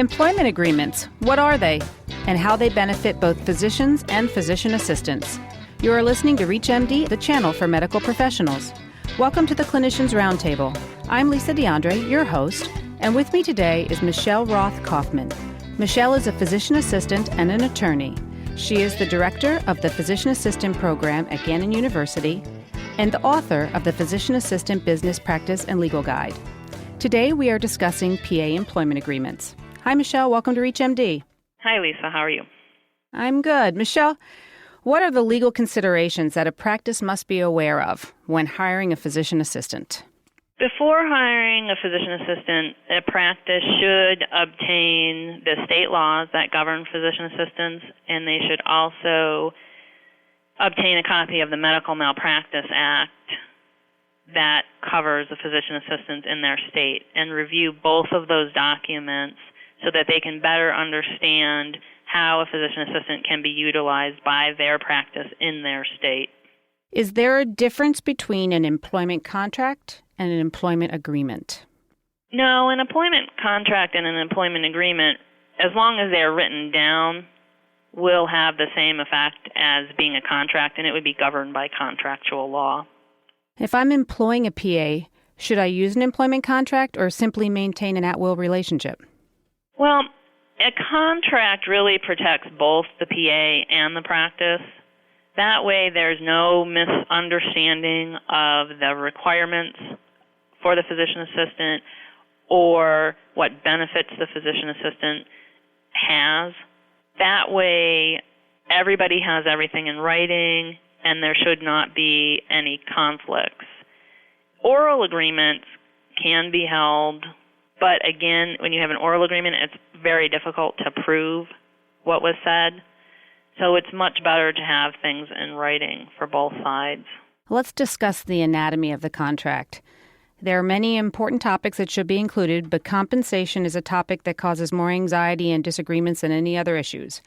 Employment agreements, what are they? And how they benefit both physicians and physician assistants. You are listening to ReachMD, the channel for medical professionals. Welcome to the Clinicians Roundtable. I'm Lisa Dandrea, your host, and with me today is Michele Roth-Kauffman. Michele is a physician assistant and an attorney. She is the director of the Physician Assistant Program at Gannon University and the author of the Physician Assistant Business Practice and Legal Guide. Today we are discussing PA employment agreements. Hi, Michele. Welcome to ReachMD. Hi, Lisa. How are you? I'm good. Michele, what are the legal considerations that a practice must be aware of when hiring a physician assistant? Before hiring a physician assistant, a practice should obtain the state laws that govern physician assistants, and they should also obtain a copy of the Medical Malpractice Act that covers the physician assistant in their state, and review both of those documents so that they can better understand how a physician assistant can be utilized by their practice in their state. Is there a difference between an employment contract and an employment agreement? No, an employment contract and an employment agreement, as long as they're written down, will have the same effect as being a contract, and it would be governed by contractual law. If I'm employing a PA, should I use an employment contract or simply maintain an at-will relationship? Well, a contract really protects both the PA and the practice. That way there's no misunderstanding of the requirements for the physician assistant or what benefits the physician assistant has. That way everybody has everything in writing and there should not be any conflicts. Oral agreements can be held, but again, when you have an oral agreement, it's very difficult to prove what was said. So it's much better to have things in writing for both sides. Let's discuss the anatomy of the contract. There are many important topics that should be included, but compensation is a topic that causes more anxiety and disagreements than any other issues.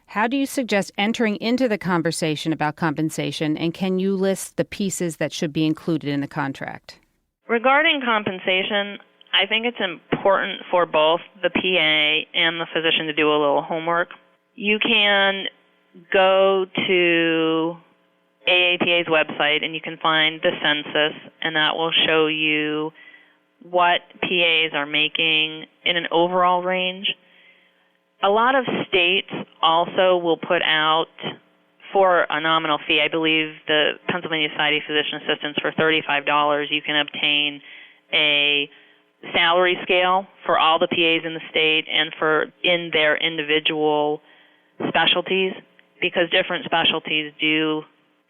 How do you suggest entering into the conversation about compensation, and can you list the pieces that should be included in the contract? Regarding compensation, I think it's important for both the PA and the physician to do a little homework. You can go to AAPA's website and you can find the census, and that will show you what PAs are making in an overall range. A lot of states also will put out, for a nominal fee, I believe the Pennsylvania Society of Physician Assistants, for $35, you can obtain a salary scale for all the PAs in the state and for in their individual specialties, because different specialties do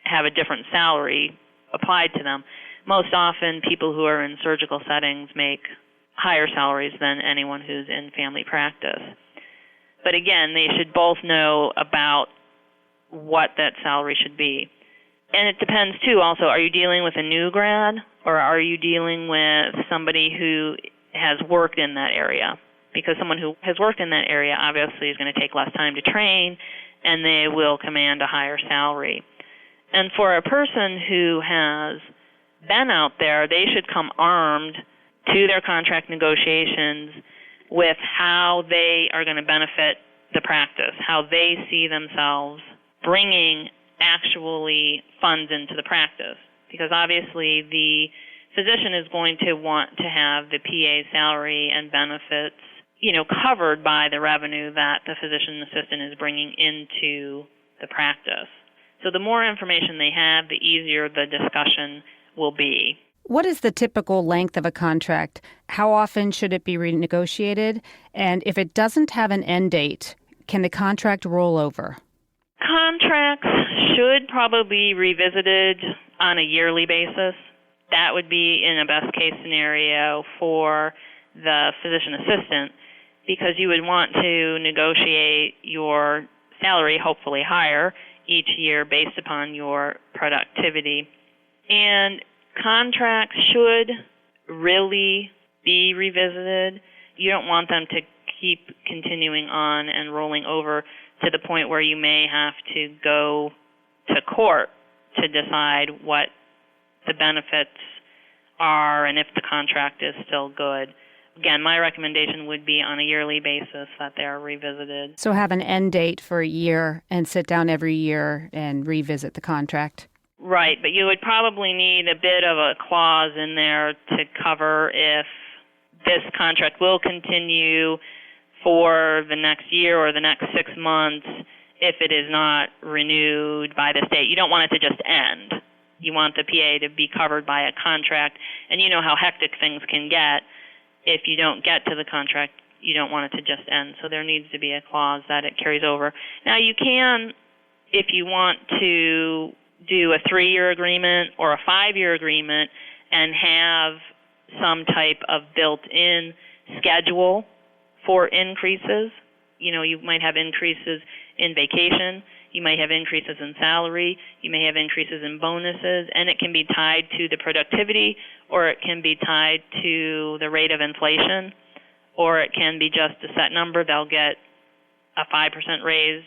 have a different salary applied to them. Most often, people who are in surgical settings make higher salaries than anyone who's in family practice. But again, they should both know about what that salary should be. And it depends, too, also, are you dealing with a new grad or are you dealing with somebody who has worked in that area? Because someone who has worked in that area obviously is going to take less time to train and they will command a higher salary. And for a person who has been out there, they should come armed to their contract negotiations with how they are going to benefit the practice, how they see themselves bringing actually funds into the practice. Because obviously the physician is going to want to have the PA salary and benefits, covered by the revenue that the physician assistant is bringing into the practice. So the more information they have, the easier the discussion will be. What is the typical length of a contract? How often should it be renegotiated? And if it doesn't have an end date, can the contract roll over? Contracts should probably be revisited on a yearly basis. That would be in a best case scenario for the physician assistant, because you would want to negotiate your salary, hopefully higher, each year based upon your productivity. And contracts should really be revisited. You don't want them to keep continuing on and rolling over to the point where you may have to go to court to decide what the benefits are and if the contract is still good. again, my recommendation would be on a yearly basis that they are revisited. So have an end date for a year and sit down every year and revisit the contract. Right, but you would probably need a bit of a clause in there to cover if this contract will continue for the next year or the next 6 months if it is not renewed by the state. You don't want it to just end. You want the PA to be covered by a contract, and you know how hectic things can get. If you don't get to the contract, you don't want it to just end. So there needs to be a clause that it carries over. Now you can, if you want to do a 3-year agreement or a 5-year agreement and have some type of built-in schedule for increases. You know, you might have increases in vacation, you might have increases in salary, you may have increases in bonuses, and it can be tied to the productivity, or it can be tied to the rate of inflation, or it can be just a set number. They'll get a 5% raise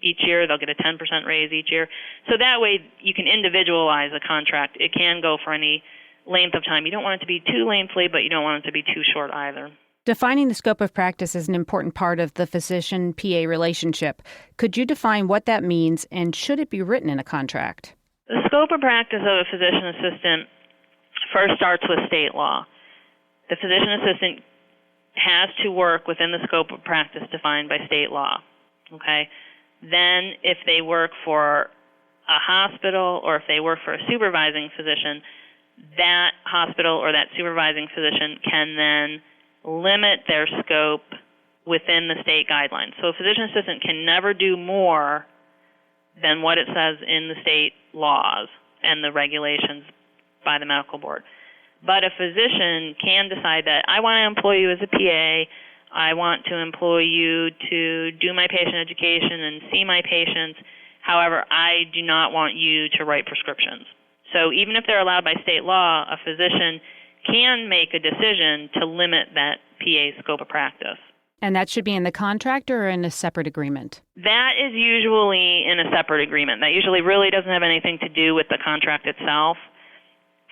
each year, they'll get a 10% raise each year. So that way you can individualize a contract. It can go for any length of time. You don't want it to be too lengthy, but you don't want it to be too short either. Defining the scope of practice is an important part of the physician-PA relationship. Could you define what that means, and should it be written in a contract? The scope of practice of a physician assistant first starts with state law. The physician assistant has to work within the scope of practice defined by state law. Okay? Then if they work for a hospital or if they work for a supervising physician, that hospital or that supervising physician can then limit their scope within the state guidelines. So a physician assistant can never do more than what it says in the state laws and the regulations by the medical board. But a physician can decide that I want to employ you as a PA, I want to employ you to do my patient education and see my patients. However, I do not want you to write prescriptions. So even if they're allowed by state law, a physician can make a decision to limit that PA scope of practice. And that should be in the contract or in a separate agreement? That is usually in a separate agreement. That usually really doesn't have anything to do with the contract itself.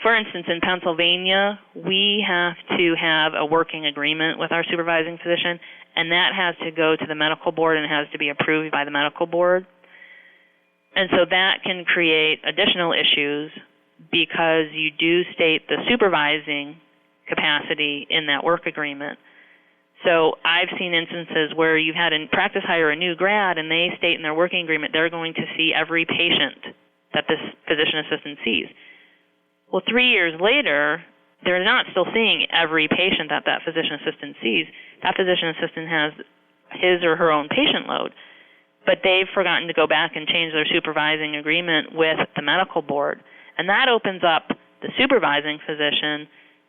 For instance, in Pennsylvania, we have to have a working agreement with our supervising physician, and that has to go to the medical board and it has to be approved by the medical board. And so that can create additional issues because you do state the supervising capacity in that work agreement. So I've seen instances where you've had a practice hire a new grad and they state in their working agreement they're going to see every patient that this physician assistant sees. Well, 3 years later, they're not still seeing every patient that that physician assistant sees. That physician assistant has his or her own patient load, but they've forgotten to go back and change their supervising agreement with the medical board. And that opens up the supervising physician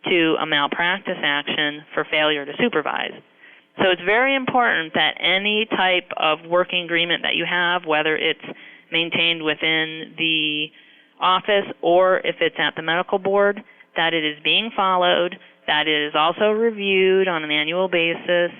to a malpractice action for failure to supervise. So it's very important that any type of working agreement that you have, whether it's maintained within the office or if it's at the medical board, that it is being followed, that it is also reviewed on an annual basis,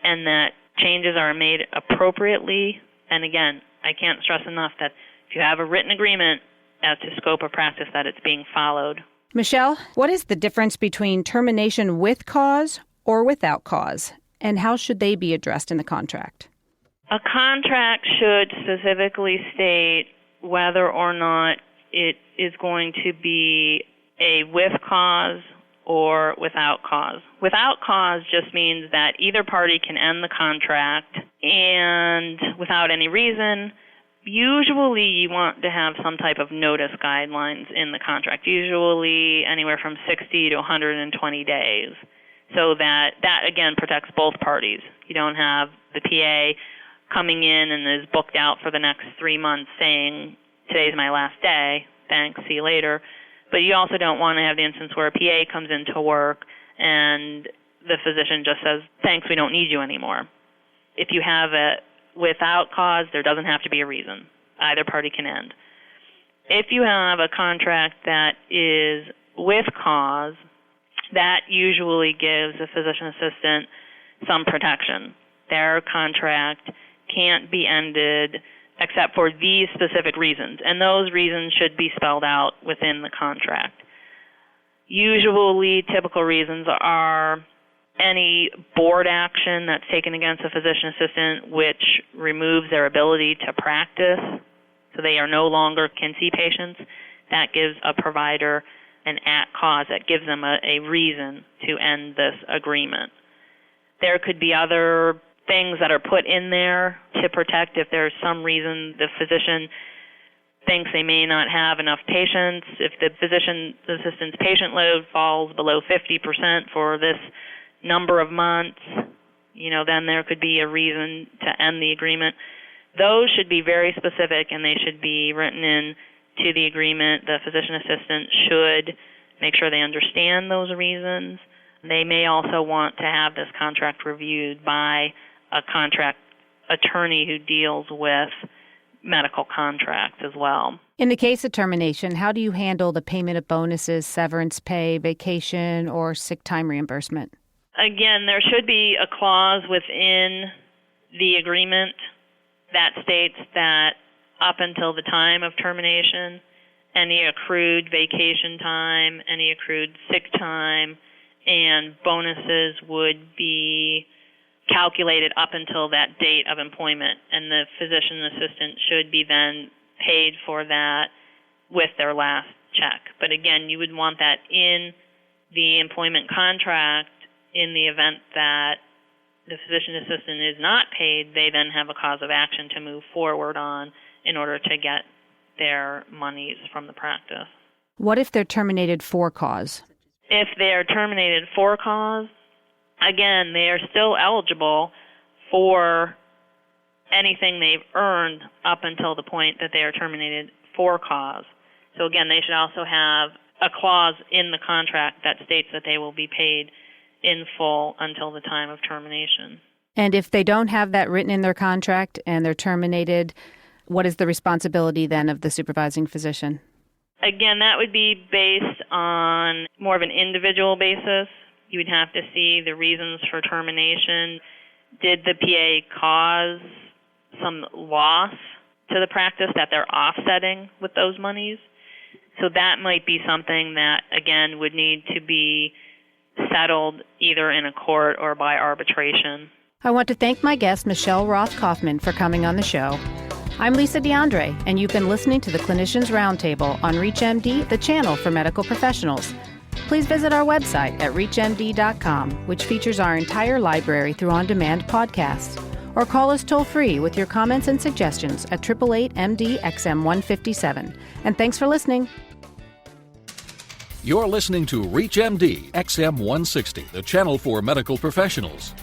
and that changes are made appropriately. And again, I can't stress enough that if you have a written agreement as to scope of practice, that it's being followed. Michele, what is the difference between termination with cause or without cause, and how should they be addressed in the contract? A contract should specifically state whether or not it is going to be a with cause or without cause. Without cause just means that either party can end the contract and without any reason. Usually you want to have some type of notice guidelines in the contract, usually anywhere from 60 to 120 days, so that again protects both parties. You don't have the PA coming in and is booked out for the next 3 months saying, today's my last day, thanks, see you later. But you also don't want to have the instance where a PA comes into work and the physician just says, thanks, we don't need you anymore. If you have it without cause, there doesn't have to be a reason. Either party can end. If you have a contract that is with cause, that usually gives a physician assistant some protection. Their contract can't be ended except for these specific reasons, and those reasons should be spelled out within the contract. Usually, typical reasons are any board action that's taken against a physician assistant which removes their ability to practice, so they are no longer can see patients, that gives a provider an at cause, that gives them a reason to end this agreement. There could be other things that are put in there to protect if there's some reason the physician thinks they may not have enough patients. If the physician assistant's patient load falls below 50% for this number of months, then there could be a reason to end the agreement. Those should be very specific, and they should be written in to the agreement. The physician assistant should make sure they understand those reasons. They may also want to have this contract reviewed by a contract attorney who deals with medical contracts as well. In the case of termination, how do you handle the payment of bonuses, severance pay, vacation, or sick time reimbursement? Again, there should be a clause within the agreement that states that up until the time of termination, any accrued vacation time, any accrued sick time, and bonuses would be calculated up until that date of employment, and the physician assistant should be then paid for that with their last check. But again, you would want that in the employment contract. In the event that the physician assistant is not paid, they then have a cause of action to move forward on in order to get their monies from the practice. What if they're terminated for cause? If they're terminated for cause, again, they are still eligible for anything they've earned up until the point that they are terminated for cause. So again, they should also have a clause in the contract that states that they will be paid in full until the time of termination. And if they don't have that written in their contract and they're terminated, what is the responsibility then of the supervising physician? Again, that would be based on more of an individual basis. You would have to see the reasons for termination. Did the PA cause some loss to the practice that they're offsetting with those monies? So that might be something that, again, would need to be settled either in a court or by arbitration. I want to thank my guest, Michele Roth-Kauffman, for coming on the show. I'm Lisa Dandrea, and you've been listening to the Clinicians Roundtable on ReachMD, the channel for medical professionals. Please visit our website at reachmd.com, which features our entire library through on-demand podcasts. Or call us toll-free with your comments and suggestions at 888-MD-XM157. And thanks for listening. You're listening to ReachMD XM160, the channel for medical professionals.